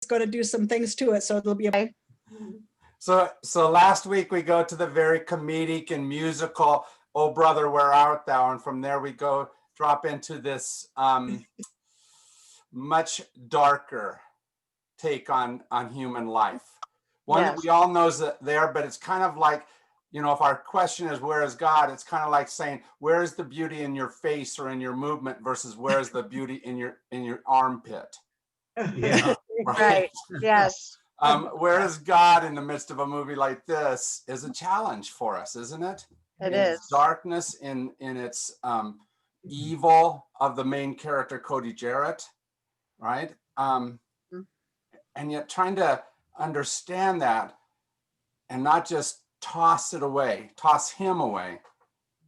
going to do some things to it. So it'll be a So last week we go to the very comedic and musical "Oh Brother, Where Art Thou?" and from there we go drop into this much darker take on human life. One that we all know is there, but it's kind of like, you know, if our question is where is God, it's kind of like saying where is the beauty in your face or in your movement versus where is the beauty in your armpit. Yeah. Right. Yes. Where is God in the midst of a movie like this is a challenge for us, isn't it? It in is. its darkness, in its evil of the main character, Cody Jarrett, right? And yet trying to understand that and not just toss him away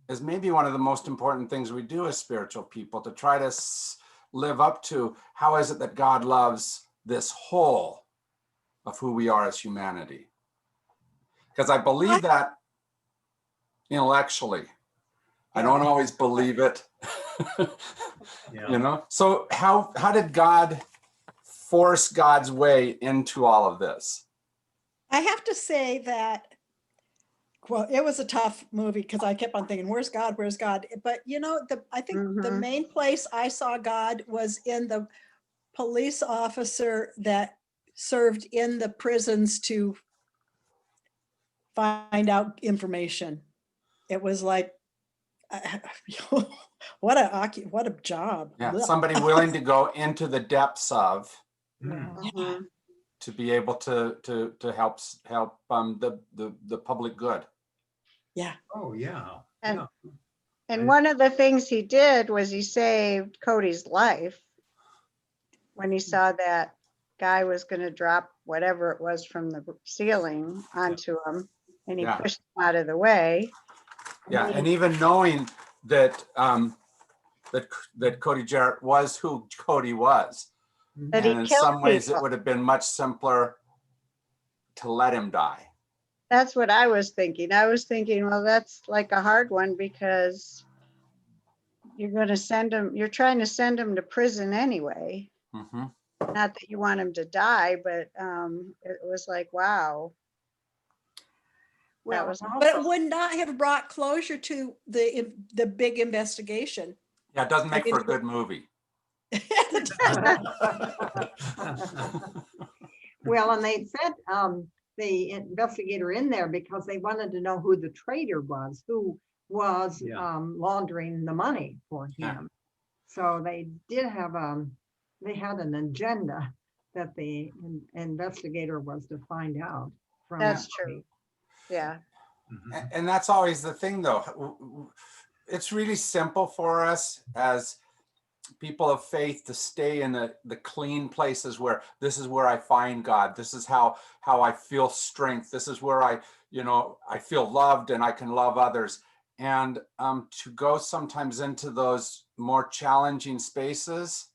is maybe one of the most important things we do as spiritual people, to try to live up to how is it that God loves this whole of who we are as humanity. Because I believe that intellectually. I don't always believe it. Yeah. You know, so how did God force God's way into all of this? I have to say that, well, it was a tough movie because I kept on thinking, where's God? Where's God? But you know, I think the main place I saw God was in the police officer that served in the prisons to find out information. It was like, what a job. Yeah, somebody willing to go into the depths of to be able to help the public good. Yeah. Oh, yeah. And, Yeah. and one of the things he did was he saved Cody's life when he saw that guy was going to drop whatever it was from the ceiling onto him, and he pushed him out of the way. Yeah, and even knowing that that Cody Jarrett was who Cody was, That and he in killed some ways people. it would have been much simpler to let him die. That's what I was thinking. I was thinking, well, that's like a hard one because you're going to send him, you're trying to send him to prison anyway. Mm-hmm. Not that you want him to die, but it was like, wow. Well, But it would not have brought closure to the big investigation. Yeah, it doesn't make for a good movie. well, and they said the investigator in there because they wanted to know who the traitor was, who was laundering the money for him. Yeah. So they did have they had an agenda that the investigator was to find out from. That's true. Yeah. And that's always the thing, though. It's really simple for us as people of faith to stay in the clean places where this is where I find God. This is how I feel strength. This is where I feel loved and I can love others. And to go sometimes into those more challenging spaces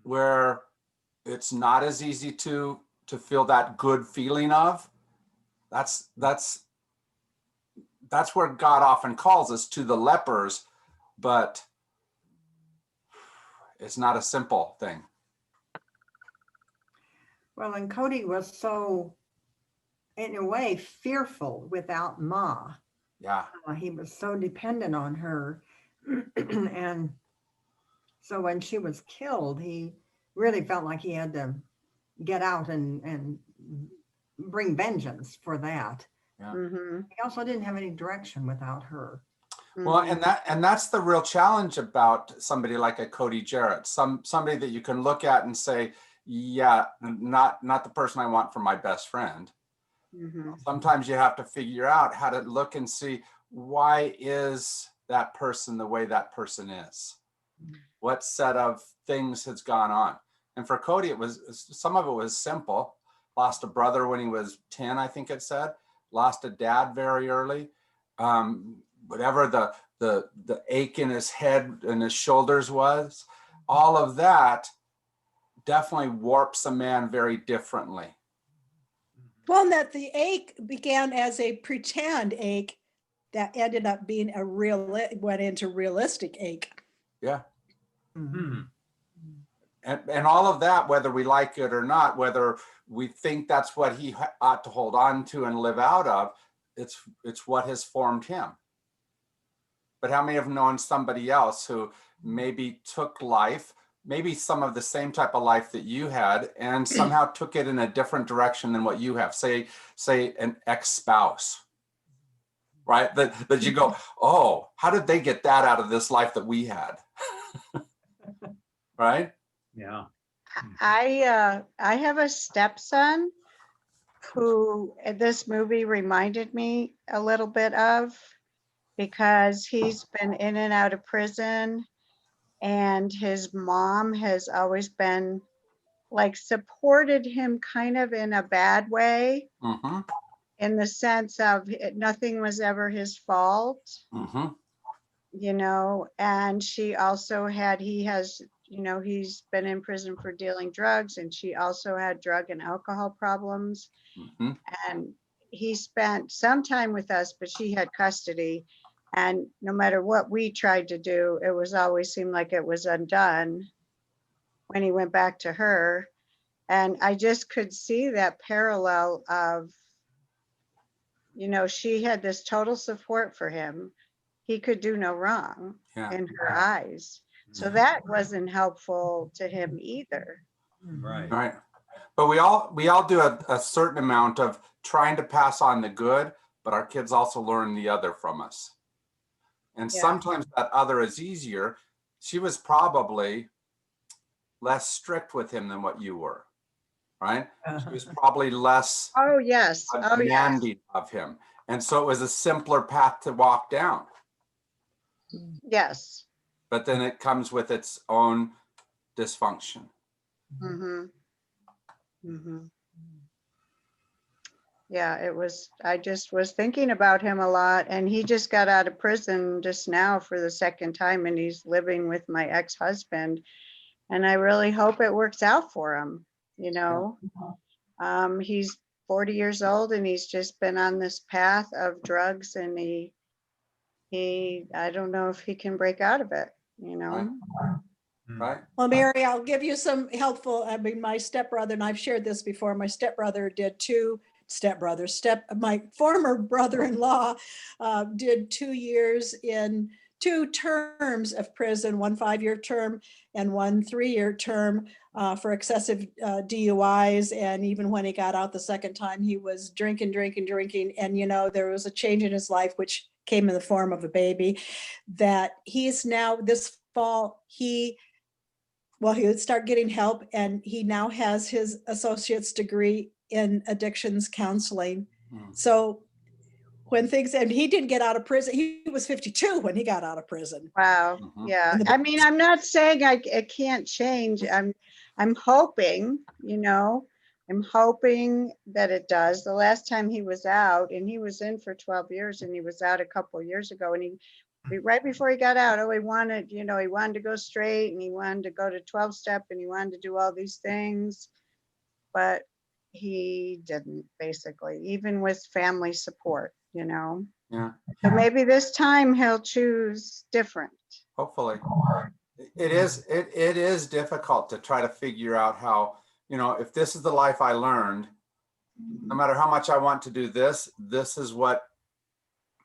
where it's not as easy to feel that good feeling of, that's where God often calls us, to the lepers, but it's not a simple thing. Well, and Cody was so, in a way, fearful without Ma. Yeah. He was so dependent on her. And so when she was killed, he really felt like he had to get out and bring vengeance for that. Yeah. He also didn't have any direction without her. Well, and that's the real challenge about somebody like a Cody Jarrett, somebody that you can look at and say, yeah, not the person I want for my best friend. Sometimes you have to figure out how to look and see, why is that person the way that person is? What set of things has gone on? And for Cody, some of it was simple. Lost a brother when he was 10, I think it said. Lost a dad very early. Whatever the ache in his head and his shoulders was, all of that definitely warps a man very differently. Well, that the ache began as a pretend ache that ended up being went into realistic ache. Yeah. Hmm. and all of that, whether we like it or not, whether we think that's what he ought to hold on to and live out of, it's what has formed him. But how many have known somebody else who maybe took life, maybe some of the same type of life that you had, and somehow took it in a different direction than what you have? Say an ex-spouse, right? That you go, oh, how did they get that out of this life that we had? Right? Yeah. I have a stepson who this movie reminded me a little bit of, because he's been in and out of prison, and his mom has always been like supported him kind of in a bad way, Mm-hmm. in the sense of nothing was ever his fault, Mm-hmm. you know. And he has, you know, he's been in prison for dealing drugs, and she also had drug and alcohol problems. Mm-hmm. And he spent some time with us, but she had custody. And no matter what we tried to do, it was always seemed like it was undone when he went back to her. And I just could see that parallel of, you know, she had this total support for him. He could do no wrong Yeah. in her eyes. So that wasn't helpful to him either. Right. Right. But we all do a certain amount of trying to pass on the good, but our kids also learn the other from us. And Yeah. sometimes that other is easier. She was probably less strict with him than what you were, right? She was probably less Oh, yes. Oh, yes. demanding of him. And so it was a simpler path to walk down. Yes. But then it comes with its own dysfunction. Mm-hmm. Mm-hmm. Yeah, it was, I just was thinking about him a lot, and he just got out of prison just now for the second time, and he's living with my ex-husband. And I really hope it works out for him, you know. He's 40 years old, and he's just been on this path of drugs, and I don't know if he can break out of it, you know. Right. Well, Mary, I'll give you some helpful, I mean, my stepbrother, and I've shared this before, my stepbrother did my former brother-in-law did 2 years in 2 terms of prison, 1 5-year term and 1 3-year term for excessive DUIs. And even when he got out the second time, he was drinking. And, you know, there was a change in his life, which came in the form of a baby, that he's now this fall, he would start getting help, and he now has his associate's degree in addictions counseling. So when things, and he didn't get out of prison, he was 52 when he got out of prison. Wow. Yeah. I mean, I'm not saying it can't change. I'm hoping, you know, I'm hoping that it does. The last time he was out, and he was in for 12 years, and he was out a couple of years ago, and right before he got out, he wanted to go straight, and he wanted to go to 12-step, and he wanted to do all these things, but he didn't, basically, even with family support, you know. Yeah. So maybe this time he'll choose different. Hopefully. It is difficult to try to figure out how, you know, if this is the life I learned, no matter how much I want to do this is what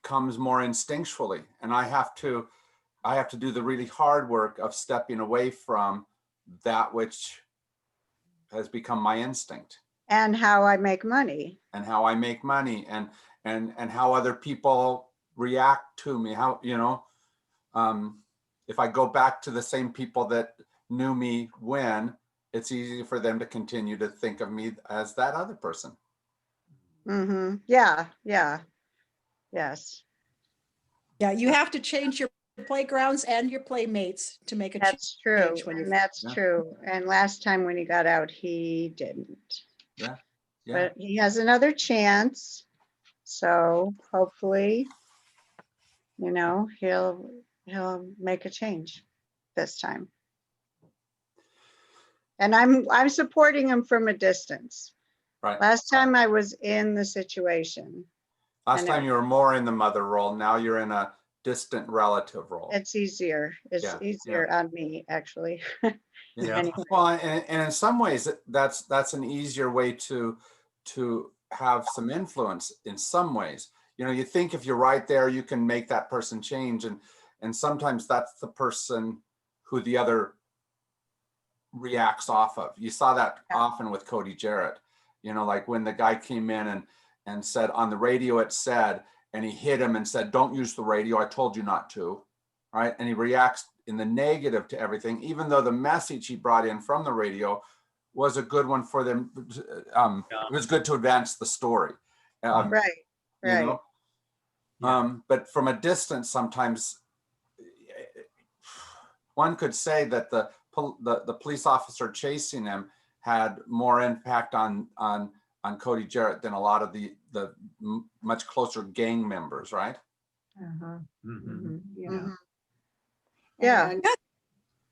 comes more instinctually. And I have to do the really hard work of stepping away from that which has become my instinct. And how I make money. And how I make money, and how other people react to me. How, you know, if I go back to the same people that knew me when, it's easy for them to continue to think of me as that other person. Mm-hmm. Yeah. Yeah. Yes. Yeah, you have to change your playgrounds and your playmates to make a change. That's true. when you- And that's Yeah. true. And last time when he got out, he didn't. Yeah. But he has another chance. So hopefully, you know, he'll make a change this time. And I'm supporting him from a distance. Right. Last time I was in the situation. Last I time know. you were more in the mother role. Now you're in a distant relative role. It's easier. It's Yeah, easier on me, actually. Yeah. Anyway. Well, and in some ways, that's an easier way to have some influence. In some ways, you know, you think if you're right there, you can make that person change, and sometimes that's the person who the other reacts off of. You saw that often with Cody Jarrett. You know, like when the guy came in and said on the radio, it said, and he hit him and said, "Don't use the radio. I told you not to." Right, and he reacts in the negative to everything, even though the message he brought in from the radio was a good one for them. It was good to advance the story. Right, You right. know? Yeah. But from a distance, sometimes one could say that the police officer chasing him had more impact on Cody Jarrett than a lot of the much closer gang members, right? Uh-huh. Mhm. Mhm, yeah. Mhm. Yeah. And Go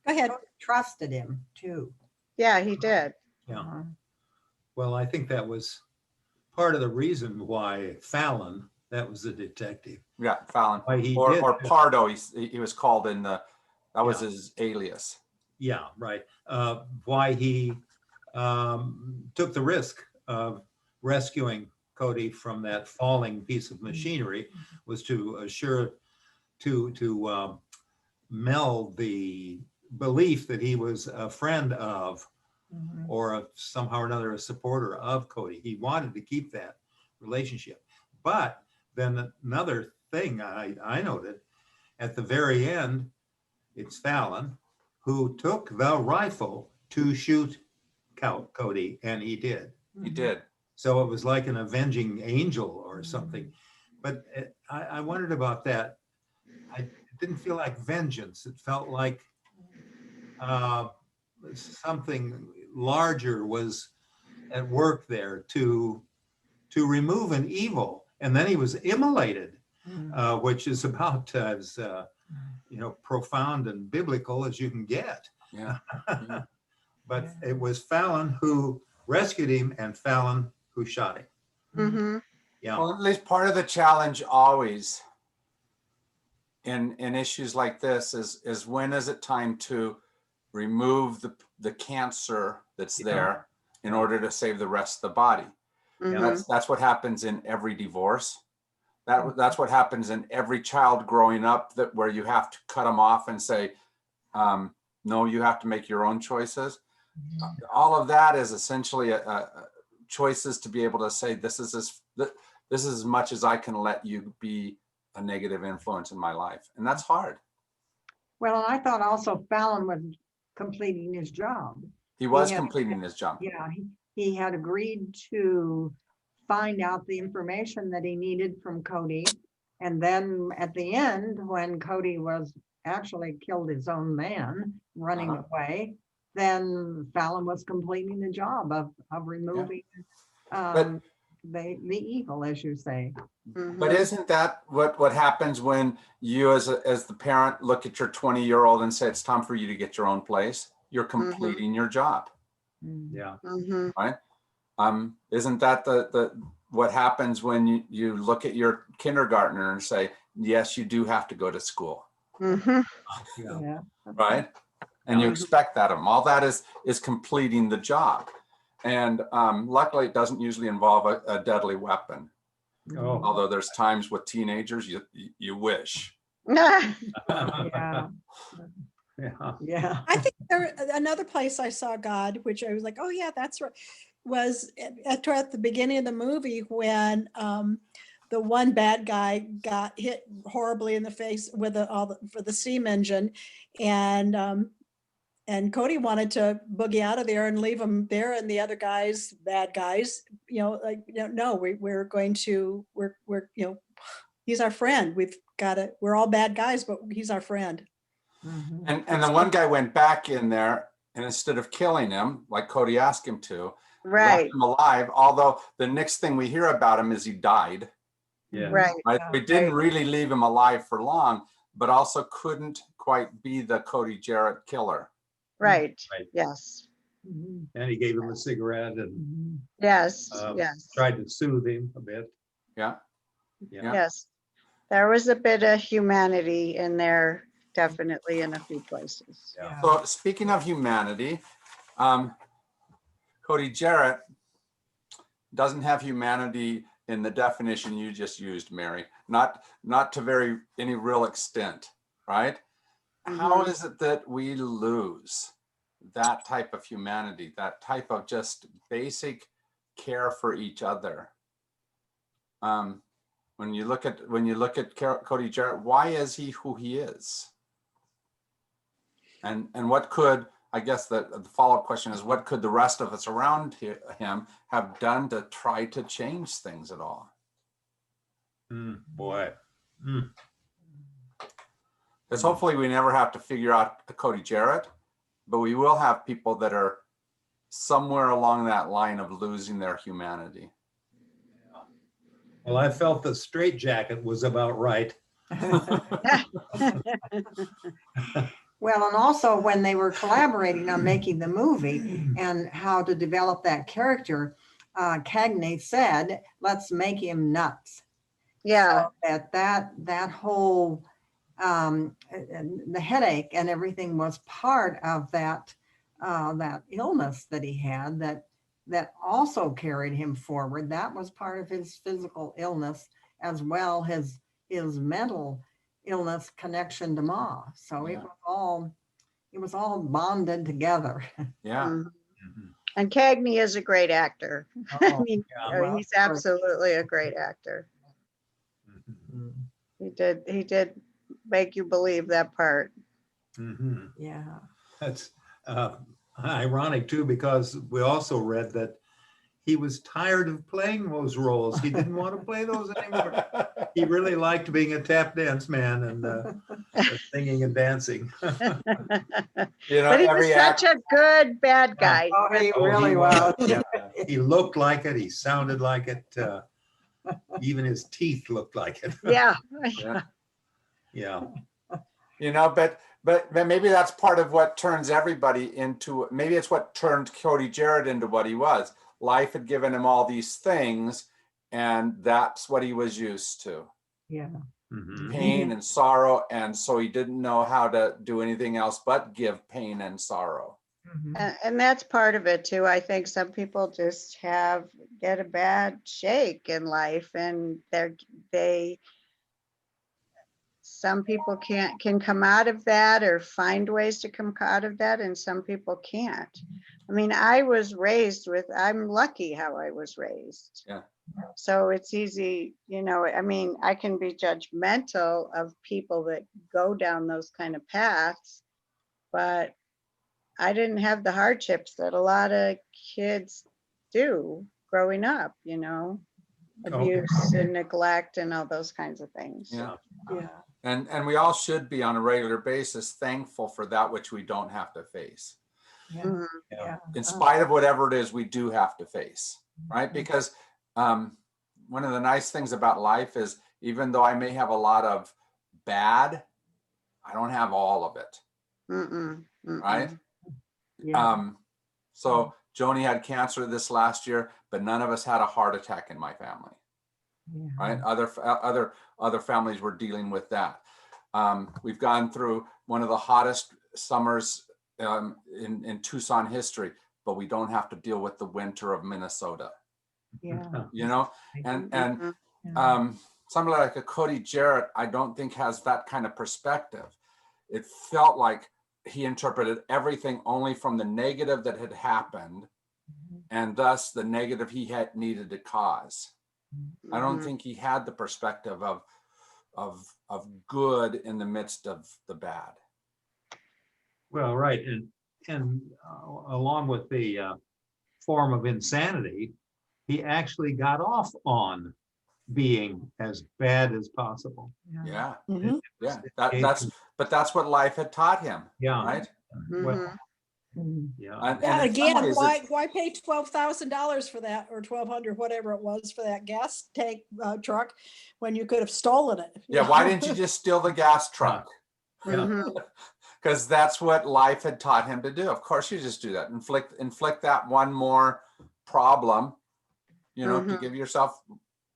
ahead. Cody trusted him too. Yeah, he did. Yeah. Uh-huh. Well, I think that was part of the reason why Fallon, that was the detective, Yeah, Fallon. why he Or did. Pardo, he was called in that was Yeah. his alias. Yeah, right. Why he took the risk of rescuing Cody from that falling piece of machinery was to assure, to meld the belief that he was a friend of, Mhm. or somehow or another a supporter of Cody. He wanted to keep that relationship. But then another thing I noted at the very end, it's Fallon who took the rifle to shoot Cody, and he did. He did. So it was like an avenging angel or something. But I wondered about that. It didn't feel like vengeance. It felt like something larger was at work there to remove an evil. And then he was immolated, Mhm. which is about as profound and biblical as you can get. Yeah. But it was Fallon who rescued him and Fallon who shot him. Mm-hmm. Yeah. Well, at least part of the challenge always in issues like this is when is it time to remove the cancer that's there in order to save the rest of the body. Mhm. That's what happens in every divorce. That's what happens in every child growing up, that where you have to cut them off and say, no, you have to make your own choices. All of that is essentially choices to be able to say, this is as much as I can let you be a negative influence in my life. And that's hard. Well, I thought also Fallon was completing his job. He was had- completing his job. Yeah, he had agreed to find out the information that he needed from Cody. And then at the end, when Cody was actually killed his own man running away, then Fallon was completing the job of removing the evil, as you say. But isn't that what happens when you as the parent look at your 20-year-old and say, it's time for you to get your own place? You're completing your job. Yeah. Mm-hmm. Right? Isn't that the what happens when you look at your kindergartner and say, yes, you do have to go to school, Mm-hmm. Yeah. right? And you expect that of them. All that is completing the job. And luckily, it doesn't usually involve a deadly weapon. Oh. Although there's times with teenagers you wish. Yeah. Yeah. Yeah. I think another place I saw God, which I was like, oh yeah, that's right, was at the beginning of the movie when the one bad guy got hit horribly in the face with for the steam engine, and Cody wanted to boogie out of there and leave him there, and the other guys, bad guys, no, we're going to, we're he's our friend. We're all bad guys, but he's our friend. Mhm. And the one guy went back in there, and instead of killing him, like Cody asked him to, Right. left him alive. Although the next thing we hear about him is he died. Yeah. Right. Right? We didn't really leave him alive for long, but also couldn't quite be the Cody Jarrett killer. Right. Right. Yes. Mhm. And he gave him a cigarette and Mhm. Yes. Um, Yes. tried to soothe him a bit. Yeah. Yeah. Yeah. Yes. There was a bit of humanity in there, definitely in a few places. Yeah. So speaking of humanity, Cody Jarrett doesn't have humanity in the definition you just used, Mary. Not to any real extent, right? How is it that we lose that type of humanity, that type of just basic care for each other? When you look at Cody Jarrett, why is he who he is? And what could, I guess the follow-up question is, what could the rest of us around him have done to try to change things at all? Boy. Because hopefully we never have to figure out Cody Jarrett, but we will have people that are somewhere along that line of losing their humanity. Well, I felt the straitjacket was about right. Well, and also when they were collaborating on making the movie and how to develop that character, Cagney said, let's make him nuts. Yeah, So that whole, the headache and everything was part of that illness that he had that also carried him forward. That was part of his physical illness as well as his mental illness connection to Ma. So Yeah. it was all bonded together. Yeah. mhm. Mhm. And Cagney is a great actor. I Oh, mean, Yeah. well, he's absolutely a great actor. Mhm. He did make you believe that part. Mhm. Yeah. That's ironic too, because we also read that he was tired of playing those roles. He didn't want to play those anymore. He really liked being a tap dance man and singing and dancing. You know, But he was every such a good bad guy. Oh, he Oh, really he was. Yeah. He looked like it. He sounded like it. Even his teeth looked like it. Yeah. Yeah. Yeah. You know, but maybe that's part of what turns everybody into, maybe it's what turned Cody Jarrett into what he was. Life had given him all these things, and that's what he was used to. Yeah. Mhm. Pain and sorrow, and so he didn't know how to do anything else but give pain and sorrow. Mhm. And that's part of it too. I think some people just get a bad shake in life, and some people can come out of that or find ways to come out of that, and some people can't. I mean, I'm lucky how I was raised. Yeah. So it's easy, I mean, I can be judgmental of people that go down those kind of paths, but I didn't have the hardships that a lot of kids do growing up, abuse and neglect and all those kinds of things. Yeah. Yeah. And we all should be on a regular basis thankful for that which we don't have to face. Yeah. Mhm. Yeah. In spite of whatever it is we do have to face, right? Because one of the nice things about life is, even though I may have a lot of bad, I don't have all of it, Mm-mm, mm-mm. right? Yeah. So Joni had cancer this last year, but none of us had a heart attack in my family, Yeah. right? Other families were dealing with that. We've gone through one of the hottest summers in Tucson history, but we don't have to deal with the winter of Minnesota, Yeah. you know? And Mhm. somebody like a Cody Jarrett, I don't think has that kind of perspective. It felt like he interpreted everything only from the negative that had happened, and thus the negative he had needed to cause. I don't Mhm. think he had the perspective of good in the midst of the bad. Well, right. And along with the form of insanity, he actually got off on being as bad as possible. Yeah, Mhm. yeah. It- That's what life had taught him, Yeah. right? Well, Mhm. Mhm. yeah. And Yeah, in some again, ways why pay $12,000 for that, or 1,200, whatever it was, for that gas tank truck, when you could have stolen it? yeah, why didn't you just steal the gas truck? Yeah. Mhm. Because that's what life had taught him to do. Of course, you just do that. Inflict that one more problem, to Mhm. give yourself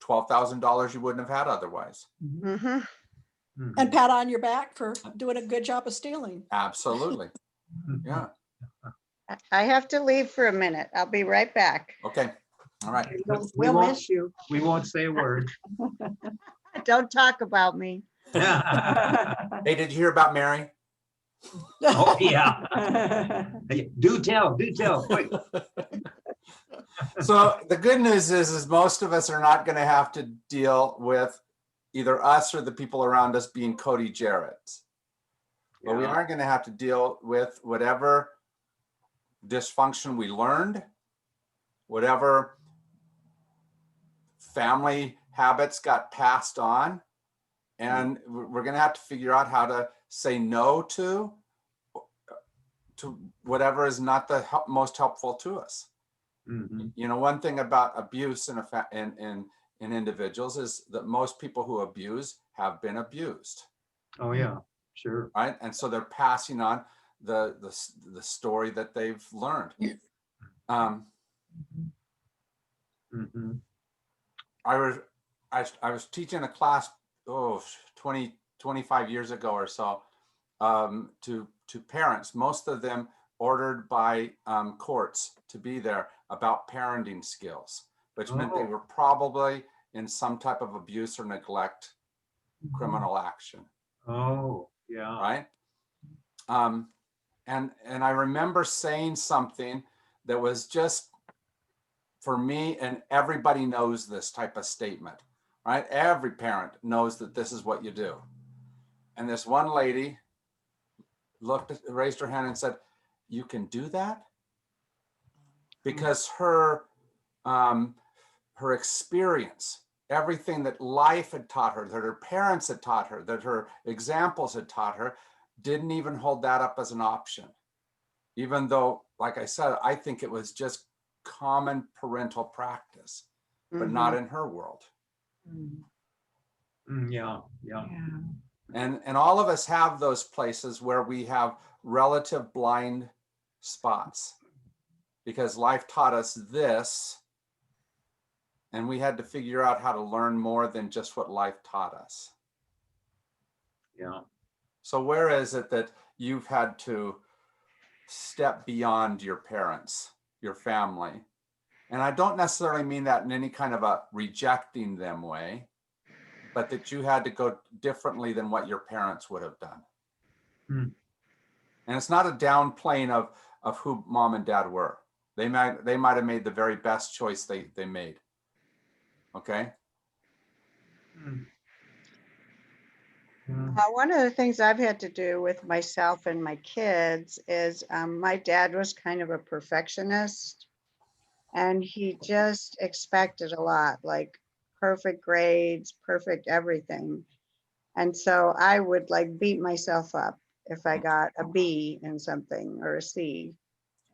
$12,000 you wouldn't have had otherwise. Mhm. Mhm. Mhm. And pat on your back for doing a good job of stealing. Absolutely. Yeah. I have to leave for a minute. I'll be right back. Okay. All right. We'll We we'll won't- miss you. We won't say a word. Don't talk about me. Hey, did you hear about Mary? Oh, yeah. Hey, do tell, quick. So the good news is most of us are not going to have to deal with either us or the people around us being Cody Jarrett's. But we Yeah. are going to have to deal with whatever dysfunction we learned, whatever family habits got passed on, and we're going to have to figure out how to say no to whatever is not the most helpful to us. Mhm. You know, one thing about abuse in individuals is that most people who abuse have been abused, Oh, yeah, sure. right? And so they're passing on the story that they've learned. Mhm. I was teaching a class 25 years ago or so to parents, most of them ordered by courts to be there, about parenting skills, which meant they Oh. were probably in some type of abuse or neglect criminal action, Oh, yeah. right? And I remember saying something that was just, for me, and everybody knows this type of statement, right? Every parent knows that this is what you do. And this one lady raised her hand and said, "You can do that?" Because her experience, everything that life had taught her, that her parents had taught her, that her examples had taught her, didn't even hold that up as an option. Even though, like I said, I think it was just common parental practice, but not in her world. Yeah, yeah. And all of us have those places where we have relative blind spots because life taught us this, and we had to figure out how to learn more than just what life taught us. Yeah. So where is it that you've had to step beyond your parents, your family? And I don't necessarily mean that in any kind of a rejecting them way, but that you had to go differently than what your parents would have done. And it's not a downplaying of who mom and dad were. They might have made the very best choice they made. Okay. One of the things I've had to do with myself and my kids is my dad was kind of a perfectionist, and he just expected a lot, like perfect grades, perfect everything. And so I would like beat myself up if I got a B in something or a C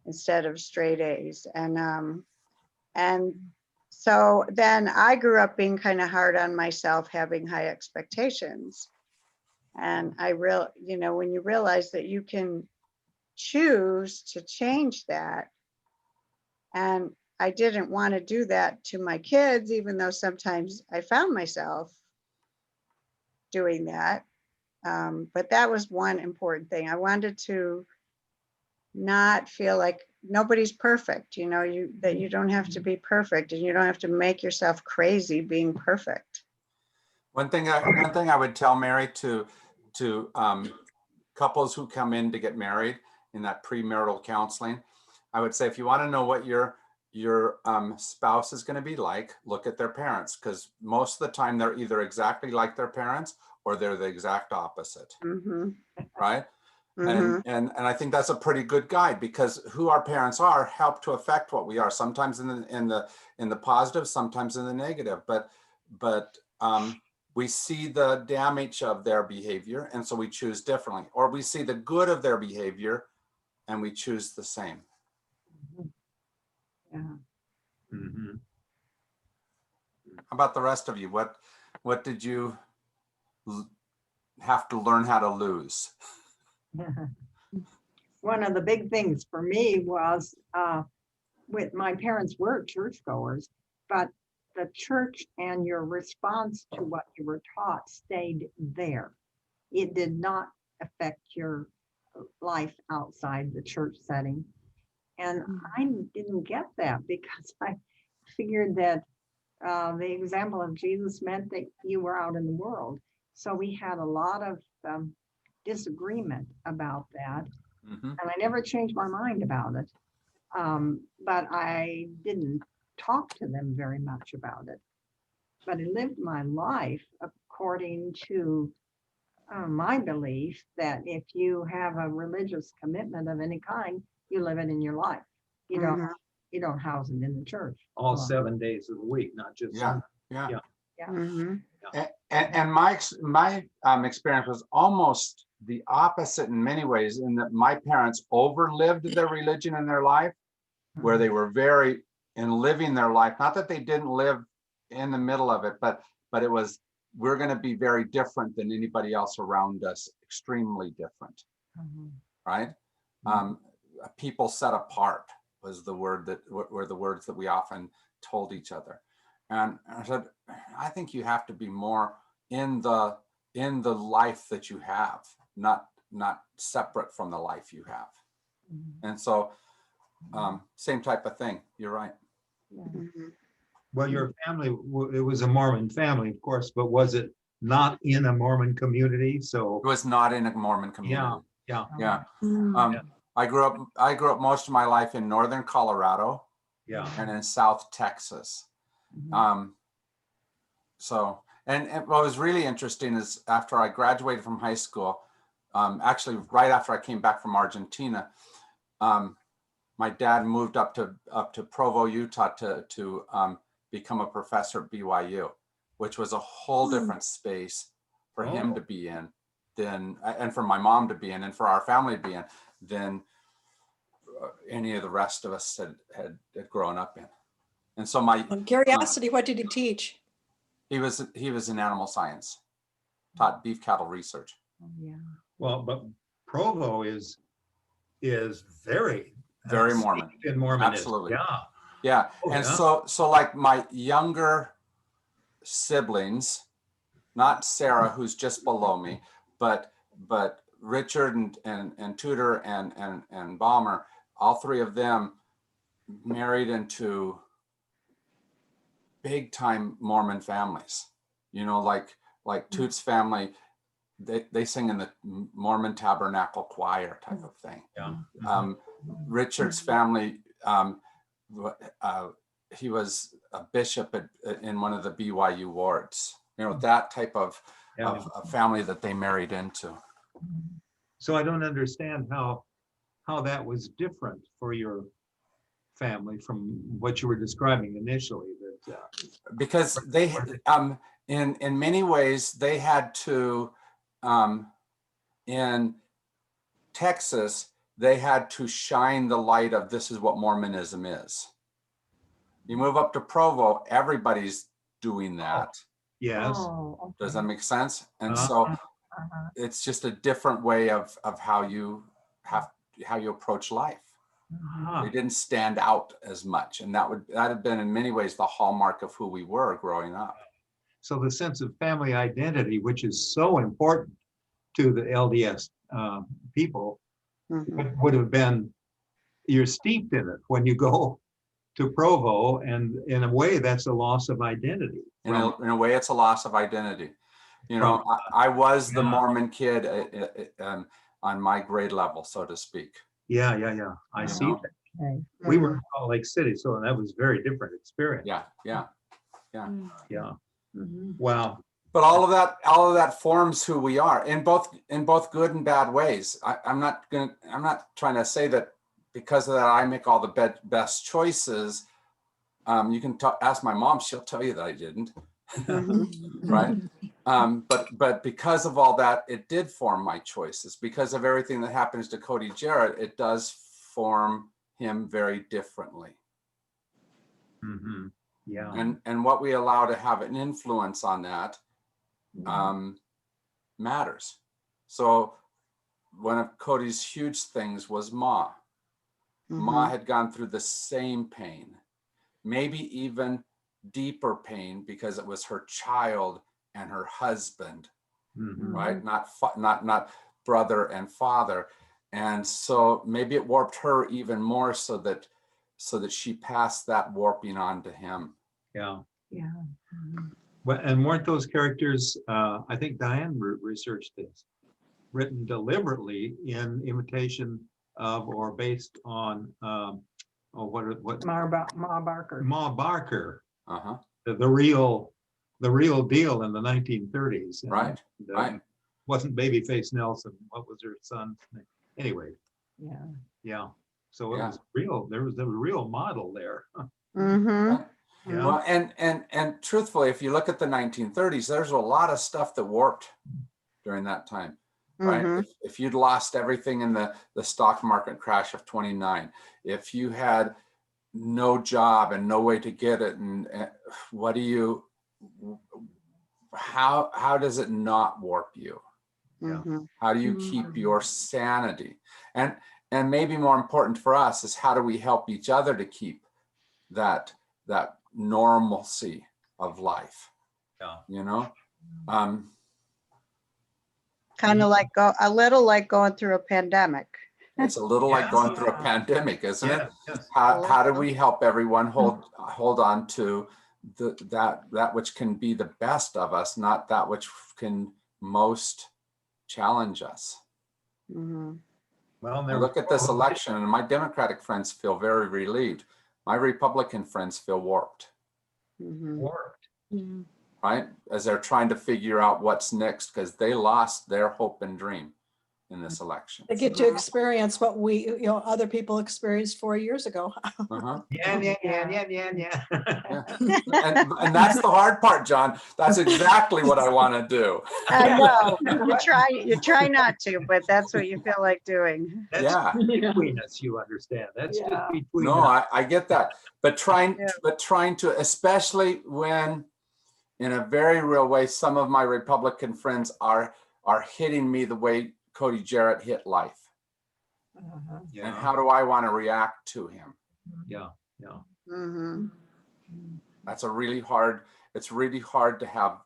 instead of straight A's. And so then I grew up being kind of hard on myself, having high expectations. And when you realize that you can choose to change that. And I didn't want to do that to my kids, even though sometimes I found myself doing that. But that was one important thing. I wanted to not feel like nobody's perfect, that you don't have to be perfect and you don't have to make yourself crazy being perfect. One thing I would tell Mary to couples who come in to get married in that premarital counseling, I would say, if you want to know what your spouse is going to be like, look at their parents, because most of the time they're either exactly like their parents or they're the exact opposite. Right? And I think that's a pretty good guide, because who our parents are help to affect what we are, sometimes in the positive, sometimes in the negative, but we see the damage of their behavior, and so we choose differently, or we see the good of their behavior and we choose the same. Yeah. How about the rest of you? What did you have to learn how to lose? One of the big things for me was with my parents were churchgoers, but the church and your response to what you were taught stayed there. It did not affect your life outside the church setting. And I didn't get that because I figured that the example of Jesus meant that you were out in the world. So we had a lot of disagreement about that. Mhm. And I never changed my mind about it. But I didn't talk to them very much about it. But I lived my life according to my belief that if you have a religious commitment of any kind, you live it in your life. You don't Mhm. you don't house it in the church. All 7 days of the week, not just Yeah, Sunday. yeah. Mhm. And my experience was almost the opposite in many ways, in that my parents overlived their religion in their life, where they were very in living their life. Not that they didn't live in the middle of it, but it was, we're going to be very different than anybody else around us, extremely different, Mhm. right? People set apart was the word that were the words that we often told each other. And I said, I think you have to be more in the life that you have, not separate from the life you have. Mhm. And so same type of thing. You're right. Yeah. Mhm. Well, your family, it was a Mormon family, of course, but was it not in a Mormon community? So, It was not in a Mormon community. yeah, Yeah. Mm. I grew up most of my life in northern Colorado yeah. and in South Texas. Mhm. So, and what was really interesting is after I graduated from high school, actually right after I came back from Argentina, my dad moved up to Provo, Utah to become a professor at BYU, which was a whole different space for him to be in than, and for my mom to be in, and for our family to be in, than any of the rest of us had grown up in. And so Curiosity, what did he teach? he was in animal science, taught beef cattle research. Oh, yeah. Well, but Provo is very Very Mormon. steeped in Mormonism. Absolutely. Yeah. Yeah. Oh, And yeah. so like my younger siblings, not Sarah, who's just below me, but Richard and Tudor and Balmer, all three of them married into big time Mormon families. You know, like Toot's family, they sing in the Mormon Tabernacle Choir type of thing. Yeah. Richard's family, he was a bishop in one of the BYU wards. You know, that type of family that they married into. So I don't understand how that was different for your family from what you were describing initially. Because they, in many ways, they had to, in Texas, they had to shine the light of this is what Mormonism is. You move up to Provo, everybody's doing that. Yes. Oh, okay. Does that make sense? And so it's just a different way of how you approach life. Uh-huh. They didn't stand out as much, and that had been in many ways the hallmark of who we were growing up. So the sense of family identity, which is so important to the LDS people, Mhm. would have been, you're steeped in it when you go to Provo, and in a way that's a loss of identity. In a way, it's a loss of identity. You know, From- I was the Yeah. Mormon kid on my grade level, so to speak. Yeah. I You see know? that. Okay. We were in Salt Lake City, so that was a very different experience. Yeah. Yeah. Mhm. Wow. But all of that forms who we are in both good and bad ways. I'm not trying to say that because of that I make all the best choices. You can ask my mom; she'll tell you that I didn't. Right? But because of all that, it did form my choices. Because of everything that happens to Cody Jarrett, it does form him very differently. Mm-hmm. Yeah. And what we allow to have an influence on that matters. So one of Cody's huge things was Ma. Ma had gone through the same pain, maybe even deeper pain because it was her child and her husband, Mhm. right? Not brother and father. And so maybe it warped her even more so that she passed that warping on to him. Yeah. Yeah. Well, and weren't those characters, I think Diane researched this, written deliberately in imitation of or based on, what Ma Barker. Ma Barker, Uh-huh. the real deal in the 1930s. And, Right. Right. wasn't Babyface Nelson. What was her son's name? Anyway, Yeah. yeah. So it Yeah. was real. There was a real model there. Mm-hmm. Right. Yeah. Well, and truthfully, if you look at the 1930s, there's a lot of stuff that warped during that time, right? Mhm. If you'd lost everything in the stock market crash of 29, if you had no job and no way to get it, and what do you, how does it not warp you? Mhm. How do you keep your sanity? And maybe more important for us is how do we help each other to keep that normalcy of life? Yeah. You know, Kind of like a little like going through a pandemic. it's a little like Yes. going through a pandemic, isn't it? Yes, yes. How do we help everyone hold on to that which can be the best of us, not that which can most challenge us? Mhm. Well, I there look at this election and my Democratic friends feel very relieved. My Republican friends feel warped, Mhm. worked. right? As they're trying to figure out what's next because they lost their hope and dream in this election. They get to experience what other people experienced 4 years ago. Uh-huh. Yeah. Yeah. And that's the hard part, John. That's exactly what I want to do. I know. You try not to, but that's what you feel like doing. That's Yeah. between us, you understand. That's just Yeah. between No, us. I get that. But trying Yeah. to, especially when in a very real way, some of my Republican friends are hitting me the way Cody Jarrett hit life. And Yeah, how do I want to react to him? yeah. Mhm. That's it's really hard to have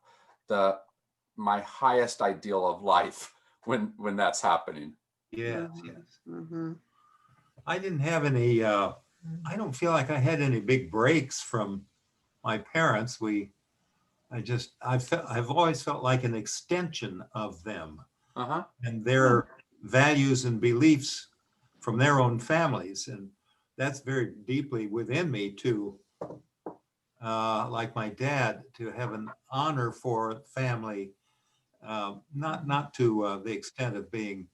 my highest ideal of life when that's happening. Yes, yes. Mhm. I didn't have any, I don't feel like I had any big breaks from my parents. I've always felt like an extension of them Uh-huh. and their values and beliefs from their own families. And that's very deeply within me to, like my dad, to have an honor for family, not to the extent of being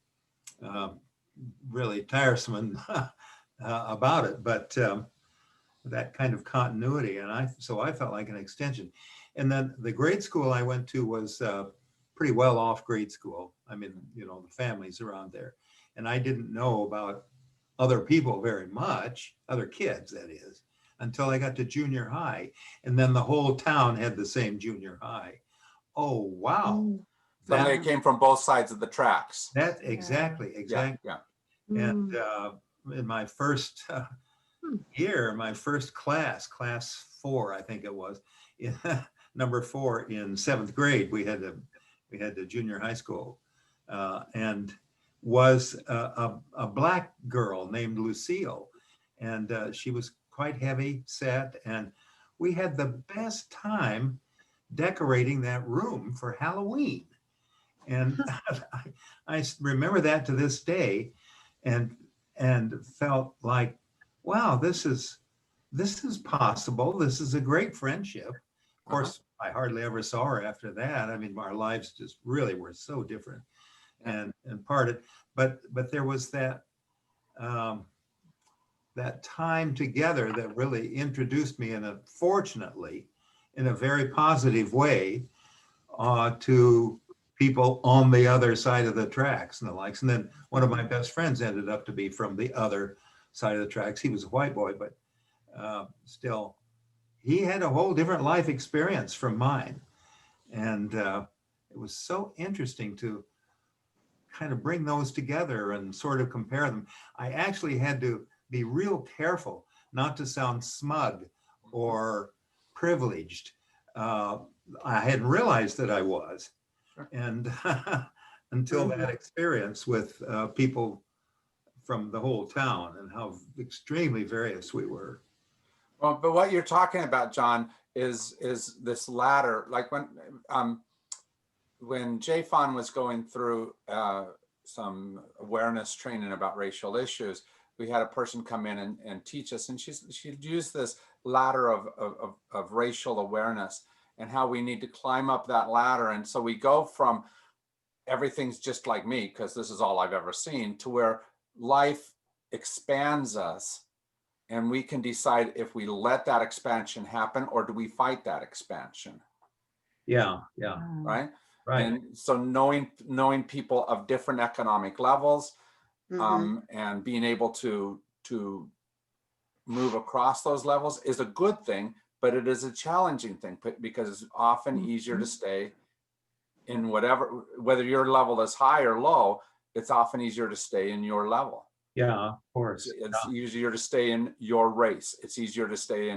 really tiresome and about it, but that kind of continuity. And so I felt like an extension. And then the grade school I went to was pretty well off grade school. I mean, the families around there. And I didn't know about other people very much, other kids, that is, until I got to junior high. And then the whole town had the same junior high. Oh, wow. Suddenly it came from both sides of the tracks. That exactly. Yeah. And in my first year, my first class 4, I think it was, number 4 in 7th grade, we had the junior high school, and was a black girl named Lucille, and she was quite heavy set, and we had the best time decorating that room for Halloween. And I remember that to this day, and felt like, wow, this is possible. This is a great friendship. Of course, I hardly ever saw her after that. I mean, our lives just really were so different and parted. But there was that that time together that really introduced me, fortunately, in a very positive way, to people on the other side of the tracks and the likes. And then one of my best friends ended up to be from the other side of the tracks. He was a white boy, but still, he had a whole different life experience from mine. And it was so interesting to kind of bring those together and sort of compare them. I actually had to be real careful not to sound smug or privileged. I hadn't realized that I was. Sure. And until that experience with people from the whole town and how extremely various we were. Well, but what you're talking about, John, is this ladder. Like when Jay Fon was going through some awareness training about racial issues, we had a person come in and teach us, and she'd use this ladder of racial awareness and how we need to climb up that ladder. And so we go from everything's just like me, because this is all I've ever seen, to where life expands us, and we can decide if we let that expansion happen or do we fight that expansion. Yeah. Right. Right. And so knowing people of different economic levels, and being able to move across those levels is a good thing, but it is a challenging thing because it's often easier to stay in whether your level is high or low. It's often easier to stay in your level. Yeah, of course. It's easier to stay in your race. It's easier to stay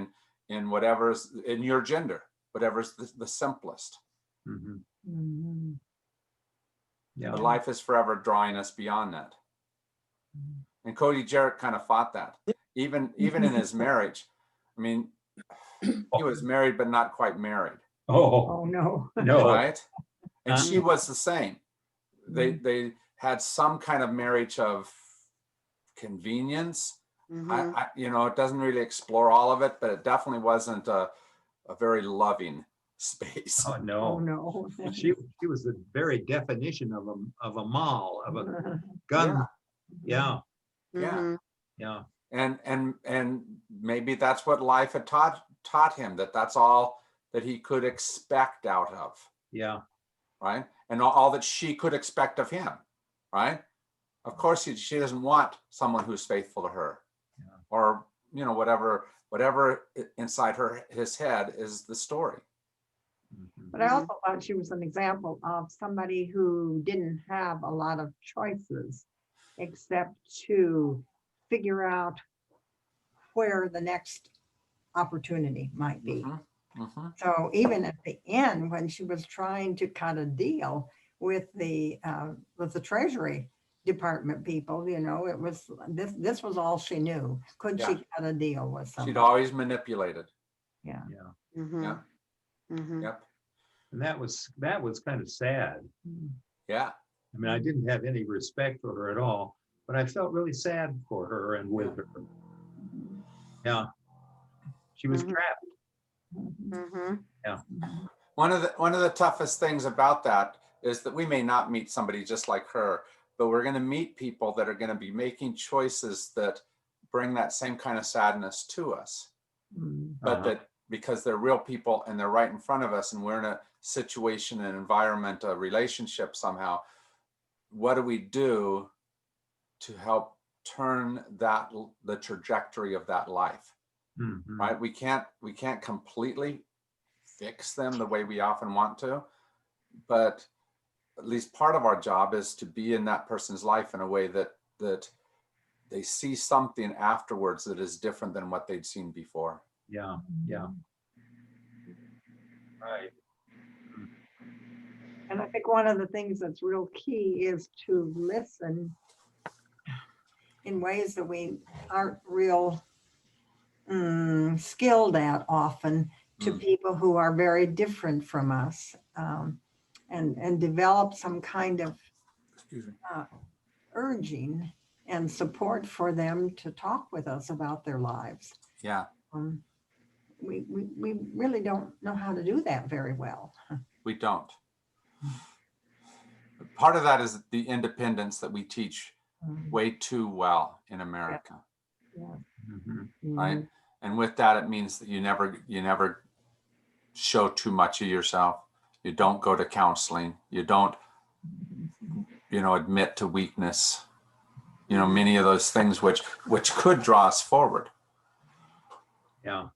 in whatever's in your gender, whatever's the simplest. Mm-hmm. Yeah. But life is forever drawing us beyond that. And Cody Jarrett kind of fought that, even in his marriage. I mean, he was married but not quite married. Oh, no. No. Right? And she was the same. They had some kind of marriage of convenience. It doesn't really explore all of it, but it definitely wasn't a very loving space. Oh no. Oh, no. She was the very definition of a mall, of a gun. Yeah. And maybe that's what life had taught him, that's all that he could expect out of. Yeah. Right. And all that she could expect of him. Right. Of course, she doesn't want someone who's faithful to her, or whatever inside his head is the story. But I also thought she was an example of somebody who didn't have a lot of choices except to figure out where the next opportunity might be. So even at the end, when she was trying to cut a deal with the Treasury Department people, it was this was all she knew. Could she cut a deal with somebody? She'd always manipulated. Yeah. Yep. And that was kind of sad. Yeah. I mean, I didn't have any respect for her at all, but I felt really sad for her and with her. Yeah. She was trapped. Yeah. One of the toughest things about that is that we may not meet somebody just like her, but we're going to meet people that are going to be making choices that bring that same kind of sadness to us. But that because they're real people and they're right in front of us and we're in a situation, an environment, a relationship somehow, what do we do to help turn the trajectory of that life? Right? We can't completely fix them the way we often want to, but at least part of our job is to be in that person's life in a way that they see something afterwards that is different than what they'd seen before. Yeah. Right. And I think one of the things that's real key is to listen in ways that we aren't real skilled at often to people who are very different from us, and develop some kind of urging and support for them to talk with us about their lives. Yeah. We really don't know how to do that very well. We don't. Part of that is the independence that we teach way too well in America. Right? And with that, it means that you never show too much of yourself. You don't go to counseling. You don't, admit to weakness. Many of those things which could draw us forward. Yeah.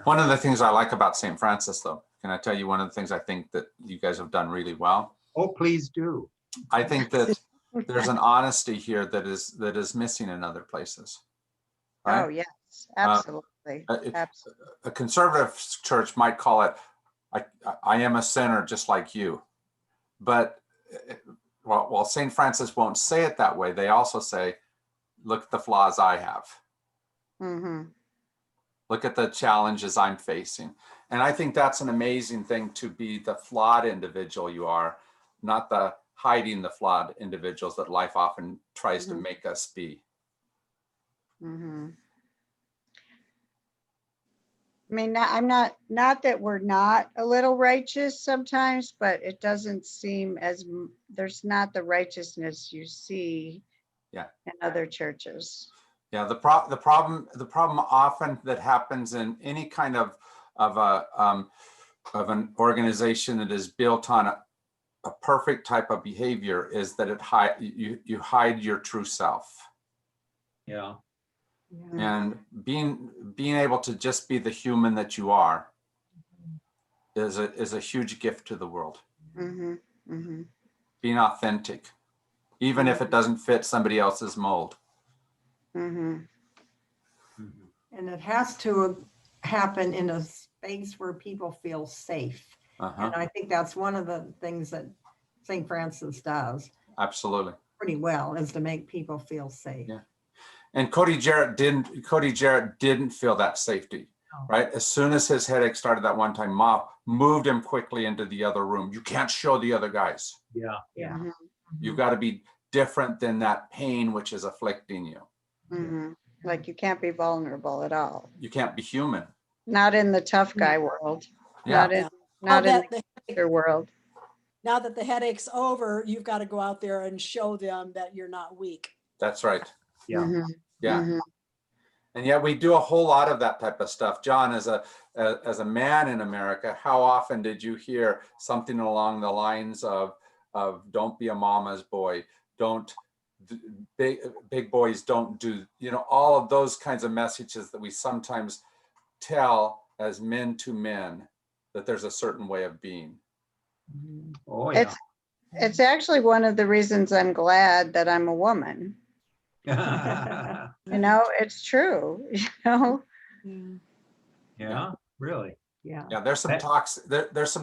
One of the things I like about St. Francis, though, can I tell you one of the things I think that you guys have done really well? Oh, please do. I think that there's an honesty here that is missing in other places. Right? Oh, yes, absolutely. Absolutely. A conservative church might call it, I am a sinner just like you. But while St. Francis won't say it that way, they also say, look at the flaws I have. Mm-hmm. Look at the challenges I'm facing. And I think that's an amazing thing, to be the flawed individual you are, not the hiding the flawed individuals that life often tries to make us be. Mm-hmm. I mean, not that we're not a little righteous sometimes, but it doesn't seem as, there's not the righteousness you see Yeah. in other churches. Yeah, the problem often that happens in any kind of an organization that is built on a perfect type of behavior is that you hide your true self. Yeah. And being able to just be the human that you are is a huge gift to the world. Mm-hmm. Mm-hmm. Being authentic, even if it doesn't fit somebody else's mold. Mm-hmm. And it has to happen in a space where people feel safe. Uh-huh. And I think that's one of the things that St. Francis does Absolutely. pretty well, is to make people feel safe. Yeah. And Cody Jarrett didn't feel that safety, right? As soon as his headache started that one time, Ma moved him quickly into the other room. You can't show the other guys. Yeah. Yeah. Mm-hmm. You've got to be different than that pain which is afflicting you. Mm-hmm. Like you can't be vulnerable at all. You can't be human. Not in the tough guy world. Yeah. Not in the the world. now that the headache's over, you've got to go out there and show them that you're not weak. That's right. Yeah. Mm-hmm. Yeah. Mm-hmm. And yet we do a whole lot of that type of stuff. John, as a man in America, how often did you hear something along the lines of don't be a mama's boy, big boys don't do, all of those kinds of messages that we sometimes tell as men to men, that there's a certain way of being. Oh, yeah. It's actually one of the reasons I'm glad that I'm a woman. It's true. Yeah, really. Yeah. Yeah, there's some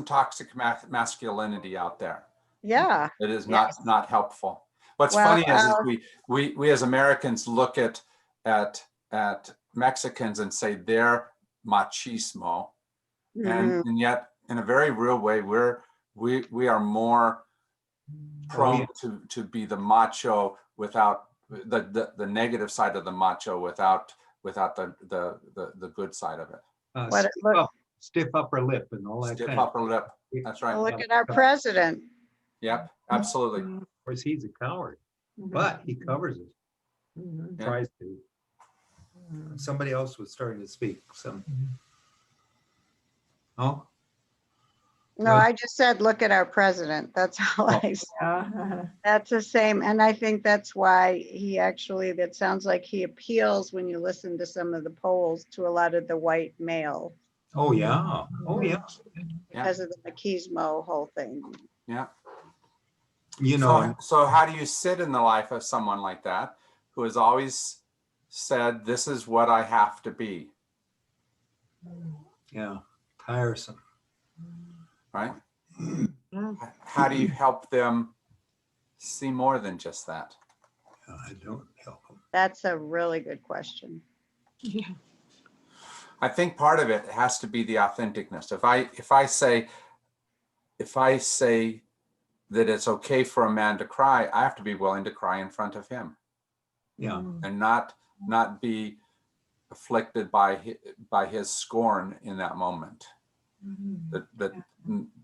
toxic masculinity out there. Yeah. It is Yes. not helpful. What's Well, funny is we as Americans look at Mexicans and say they're machismo, Mhm. and yet in a very real way we are more prone to be the macho without the negative side of the macho, without the good side of it. Stiff upper lip and all that. Stiff upper lip. That's right. Look at our president. Yep, absolutely. Of course, he's a coward, but he covers it. Mhm. Yeah. Tries to. Somebody else was starting to speak. Oh, No, I just said, look at our president. That's all I said. Yeah. That's the same. And I think that's why that sounds like he appeals, when you listen to some of the polls, to a lot of the white male oh yeah. Oh yeah. because of the machismo whole thing. Yeah. So So how do you sit in the life of someone like that, who has always said, this is what I have to be, yeah, tiresome. right? How do you help them see more than just that? I don't help him. That's a really good question. I think part of it has to be the authenticness. If I say that it's okay for a man to cry, I have to be willing to cry in front of him, Yeah. and not be afflicted by his scorn in that moment.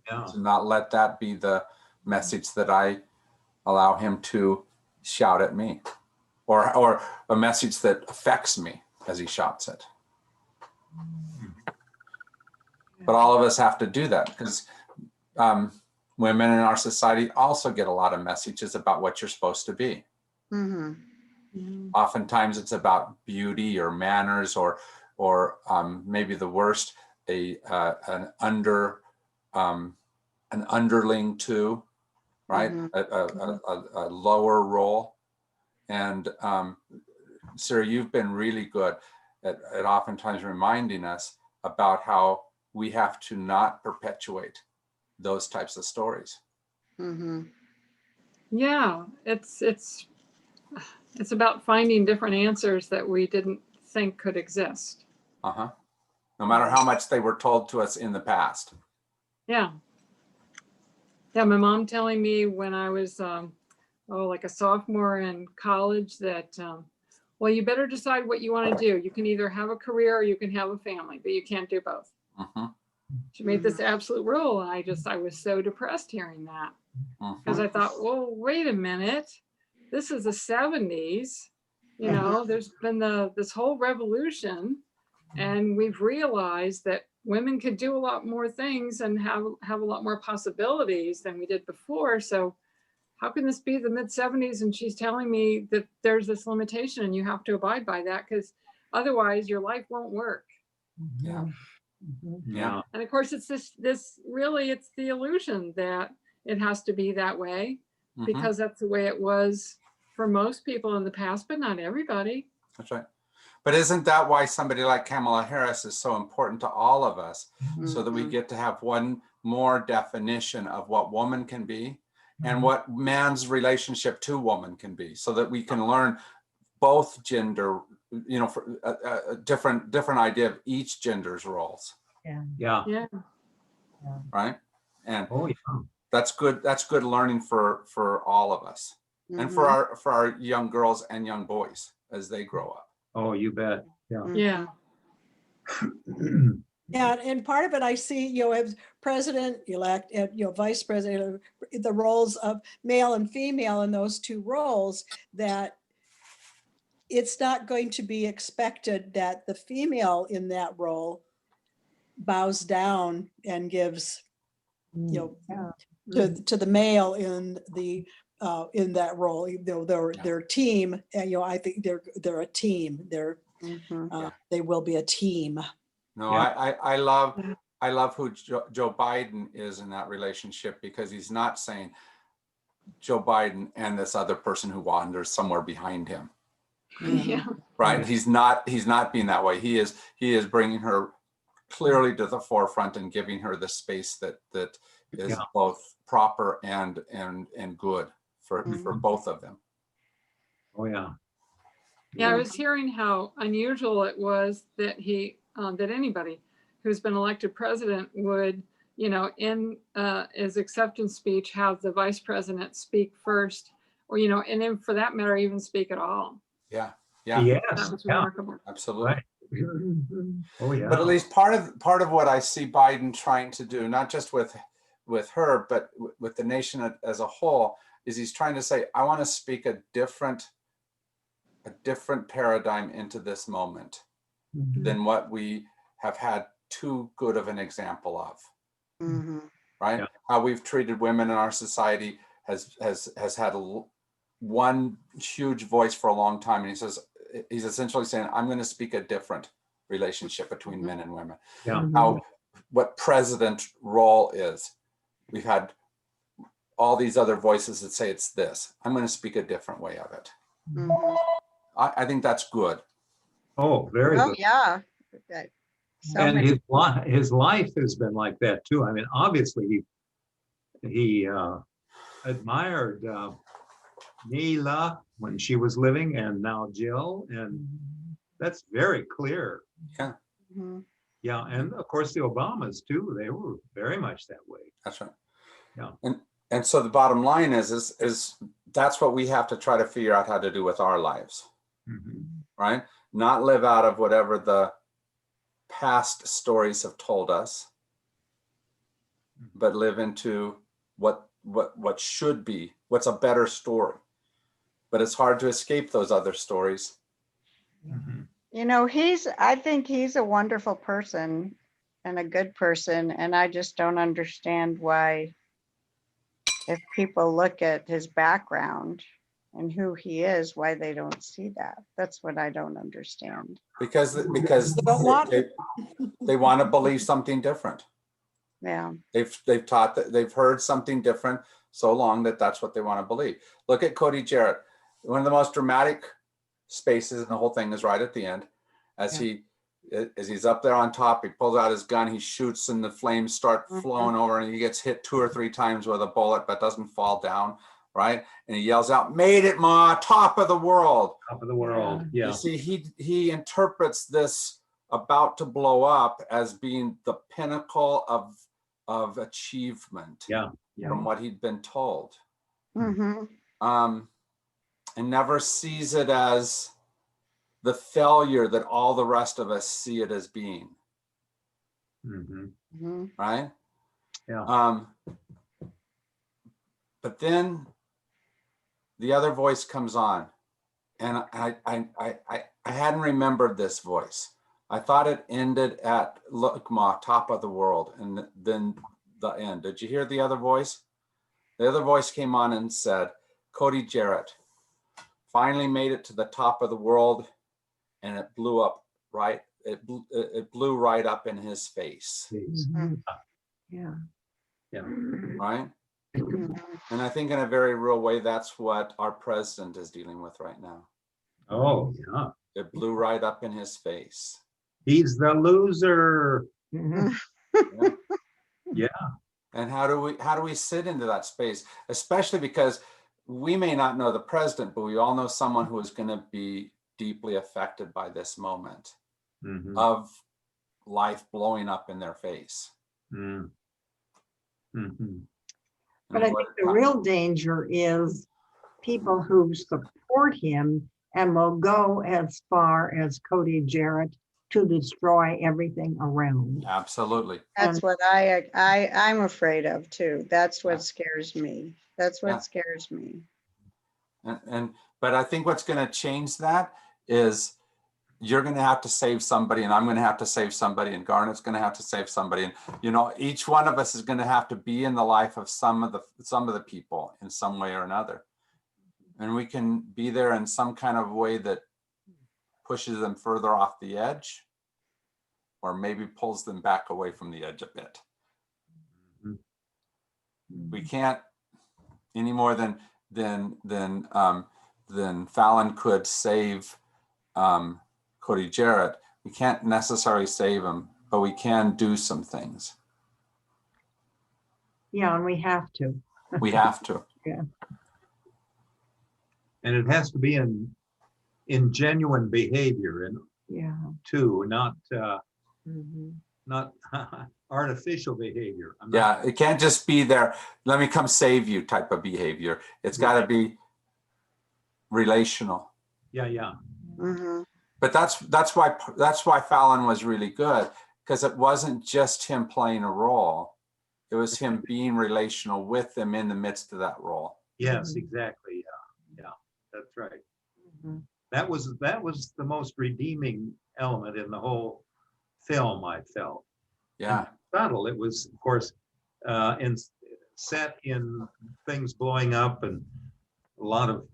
Yeah. To not let that be the message that I allow him to shout at me, or a message that affects me as he shouts it. But all of us have to do that, because women in our society also get a lot of messages about what you're supposed to be. Mm-hmm. Oftentimes it's about beauty or manners, or maybe the worst, an underling too, right? A lower role. And Sarah, you've been really good at oftentimes reminding us about how we have to not perpetuate those types of stories. Mhm. Yeah, it's about finding different answers that we didn't think could exist. Uh-huh. No matter how much they were told to us in the past. Yeah. Yeah, my mom telling me when I was like a sophomore in college that well, you better decide what you want to do. You can either have a career or you can have a family, but you can't do both. Mhm. She made this absolute rule, and I was so depressed hearing that, because Mhm. I thought, well, wait a minute, this is the 70s, you know, there's been this whole revolution, and we've realized that women could do a lot more things and have a lot more possibilities than we did before. So how can this be the mid 70s and she's telling me that there's this limitation and you have to abide by that, because otherwise your life won't work. Yeah. Mhm. Yeah. And of course, it's this really, it's the illusion that it has to be that way, Mhm. because that's the way it was for most people in the past, but not everybody. That's right. But isn't that why somebody like Kamala Harris is so important to all of us, so that we Mhm. get to have one more definition of what woman can be and what man's relationship to woman can be, so that we can learn both gender, you know, for a different idea of each gender's roles, Yeah. Yeah. Yeah. right? And Oh, yeah. that's good learning for all of us, and for our young girls and young boys as they grow up. Oh, you bet. Yeah. Yeah, and part of it I see, you know, as president-elect and, you know, vice president, the roles of male and female in those two roles, that it's not going to be expected that the female in that role bows down and gives, you know, Yeah. to the male in that role, you know, their team, and, you know, I think they're a team. Mhm. They will be a team. No, Yeah. I love who Joe Biden is in that relationship, because he's not saying Joe Biden and this other person who wanders somewhere behind him, Yeah. right? He's not being that way. He is bringing her clearly to the forefront and giving her the space that is Yeah. both proper and good for both of them. Oh, yeah. Yeah, I was hearing how unusual it was that that anybody who's been elected president would, you know, in his acceptance speech, have the vice president speak first, or, you know, and then for that matter, even speak at all. Yeah, That Yes. was Yeah. remarkable. absolutely. Right. Oh, yeah. But at least part of what I see Biden trying to do, not just with her, but with the nation as a whole, is he's trying to say, I want to speak a different paradigm into this moment than what we have had too good of an example of, Mhm. right? Yeah. How we've treated women in our society has had one huge voice for a long time, and he's essentially saying, I'm going to speak a different relationship between men and women. Yeah. How what president role is. We've had all these other voices that say it's this. I'm going to speak a different way of it. Mhm. I think that's good. Oh, very Oh, good. yeah. Okay. So And many. his life has been like that too. I mean, obviously he admired Neela when she was living, and now Jill, and that's very clear. Mhm. Yeah, and of course the Obamas too. They were very much that way. That's right. Yeah. And so the bottom line is that's what we have to try to figure out how to do with our lives, right? Not live out of whatever the past stories have told us, but live into what should be, what's a better story. But it's hard to escape those other stories. You know, I think he's a wonderful person and a good person. And I just don't understand why, if people look at his background and who he is, why they don't see that. That's what I don't understand. Because They don't want they want to believe something different. Yeah. They've taught that they've heard something different so long that that's what they want to believe. Look at Cody Jarrett. One of the most dramatic spaces in the whole thing is right at the end. as Yeah. as he's up there on top, he pulls out his gun, he shoots, and the flames start Mhm. flowing over, and he gets hit 2 or 3 times with a bullet, but doesn't fall down, right? And he yells out, "Made it, Ma, top of the world." Top of the world. You Yeah. see, he interprets this about to blow up as being the pinnacle of achievement Yeah. from what he'd been told. Mhm. And never sees it as the failure that all the rest of us see it as being, Mhm. Mhm. right? Yeah. But then the other voice comes on, and I hadn't remembered this voice. I thought it ended at "Look, Ma, top of the world," and then the end. Did you hear the other voice? The other voice came on and said, "Cody Jarrett finally made it to the top of the world, and it blew up right. It blew right up in his face." Please. Mhm. Yeah. Yeah. Right? Mhm. And I think in a very real way, that's what our president is dealing with right now. Oh, yeah. It blew right up in his face. He's the loser. Mhm. Yeah. Yeah. And how do we sit into that space, especially because we may not know the president, but we all know someone who is going to be deeply affected by this moment Mhm. of life blowing up in their face. Mm. Mhm. But I And think what- the real danger is people who support him and will go as far as Cody Jarrett to destroy everything around. Absolutely. That's And- what I'm afraid of too. That's Yeah. what scares me. That's what Yeah. scares me. But I think what's going to change that is you're going to have to save somebody, and I'm going to have to save somebody, and Garnet's going to have to save somebody, and each one of us is going to have to be in the life of some of the people in some way or another, and we can be there in some kind of way that pushes them further off the edge, or maybe pulls them back away from the edge a bit. Mhm. We can't any more than Fallon could save Cody Jarrett. We can't necessarily save him, but we can do some things. Yeah, and we have to. We have to. And it has to be in genuine behavior and Yeah. too, not Mhm. not artificial behavior. I'm not- Yeah, it can't just be there, "Let me come save you" type of behavior. It's got to be relational. Yeah. Yeah. Mhm. But that's why Fallon was really good, because it wasn't just him playing a role. It was him being relational with them in the midst of that role. Yes, Mhm. exactly. Yeah. That's right. Mhm. That was the most redeeming element in the whole film, I felt. Yeah. Subtle. It was, of course, set in things blowing up and a lot of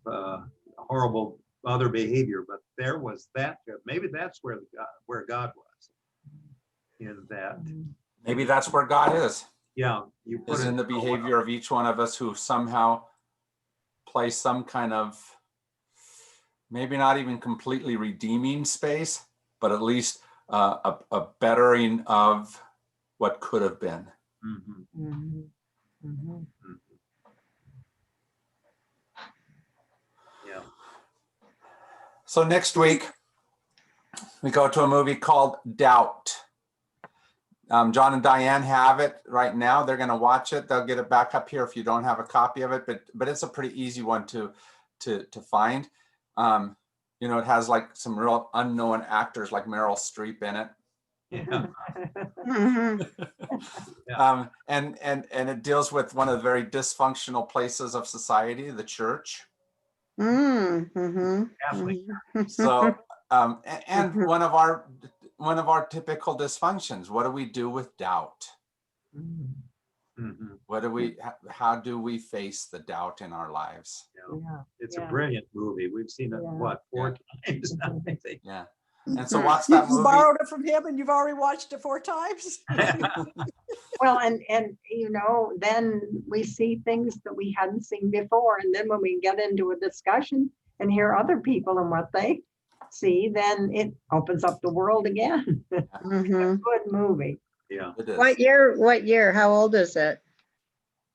horrible other behavior, but there was that. Maybe that's where God was in that. Mhm. Maybe that's where God is. Yeah, you put Is it in the behavior of each one of us who somehow play some kind of, maybe not even completely redeeming space, but at least a bettering of what could have been. Mhm. Mhm. Mhm. Yeah. So next week, we go to a movie called Doubt. John and Diane have it right now. They're going to watch it. They'll get it back up here if you don't have a copy of it, but it's a pretty easy one to find. It has like some real unknown actors like Meryl Streep in it. Yeah. Mhm. Yeah. And it deals with one of the very dysfunctional places of society, the church. Mhm. Catholic. Mhm. So, and one of our typical dysfunctions. What do we do with doubt? Mhm. Mhm. How do we face the doubt in our lives? Yeah. Yeah. It's Yeah. a brilliant movie. We've seen it, Yeah. what, 4 times now, I think. Yeah. And so what's that You movie? borrowed it from him and you've already watched it 4 times? Well, and then we see things that we hadn't seen before. And then when we get into a discussion and hear other people and what they see, then it opens up the world again. Mhm. Good movie. Yeah. It is. What year? How old is it?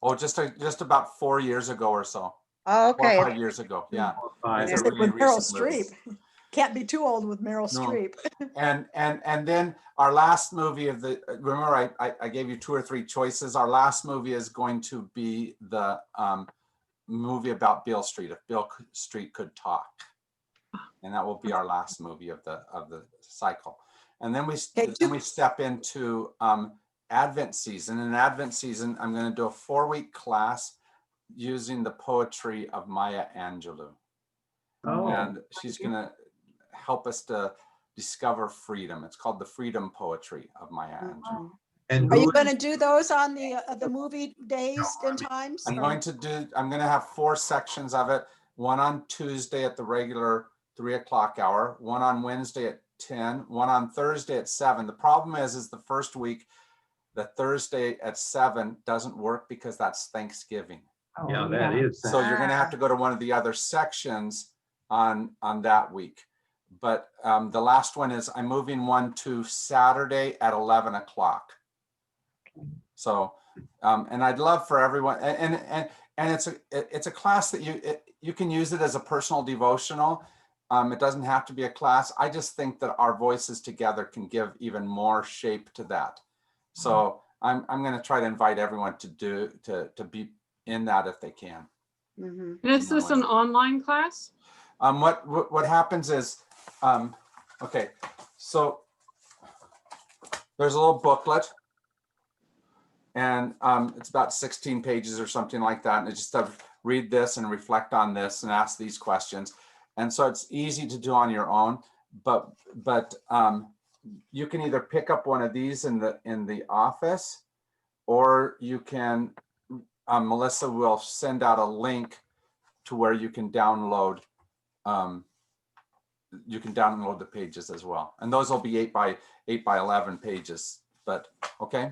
Oh, just about 4 years ago or so. Oh, 4 or okay. 5 years ago. Yeah. Five. It's a With really Meryl recent movie. Streep. Can't be too old with Meryl No. Streep. And then our last movie of the, remember I gave you 2 or 3 choices. Our last movie is going to be the movie about Beale Street, if Beale Street could talk. And that will be our last movie of the cycle. And then we step into Advent season. In Advent season, I'm going to do a 4-week class using the poetry of Maya Angelou. Oh, And she's going to help us to discover freedom. It's called the Freedom Poetry of Maya Angelou. and Are you who, going to do those on the movie days and times? I'm or- going to have 4 sections of it. One on Tuesday at the regular 3 o'clock hour, one on Wednesday at 10, one on Thursday at 7. The problem is the first week, the Thursday at 7 doesn't work because that's Thanksgiving. Oh, yeah, that is. So you're going to have to go to one of the other sections on that week. But the last one is I'm moving one to Saturday at 11 o'clock. So, and I'd love for everyone, and it's a class that you can use it as a personal devotional. It doesn't have to be a class. I just think that our voices together can give even more shape to that. So I'm going to try to invite everyone to be in that if they can. Mhm. And is this an online class? What happens is, okay, so there's a little booklet, and it's about 16 pages or something like that. And it's just to read this and reflect on this and ask these questions. And so it's easy to do on your own, but you can either pick up one of these in the office, or you can, Melissa will send out a link to where you can download the pages as well. And those will be 8 by 11 pages, but okay.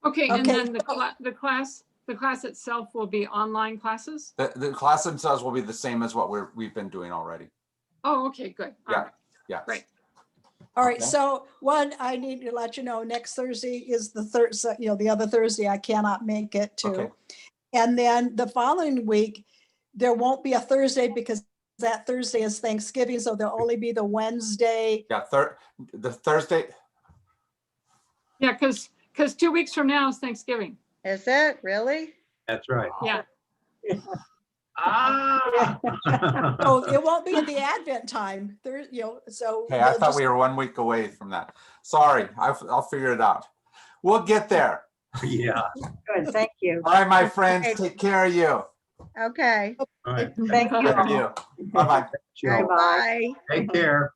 Okay, and Okay. then the class itself will be online classes? The class themselves will be the same as what we've been doing already. Oh, okay, good. All Yeah. right. Yeah. Great. All right, Okay. so one, I need to let you know, next Thursday is the third, the other Thursday I cannot make it to. Okay. And then the following week, there won't be a Thursday because that Thursday is Thanksgiving, so there'll only be the Wednesday. Yeah. The Thursday. Yeah, because 2 weeks from now is Thanksgiving. Is it really? That's right. Yeah. Ah. So it won't be at the Advent time, so. Okay, I you'll thought just- we were 1 week away from that. Sorry, I'll figure it out. We'll get there. Yeah. Good, thank you. All right, my friends, Okay. take care of you. Okay. All right. Thank you. Thank you. Bye-bye. Jill, Bye. Bye. take care.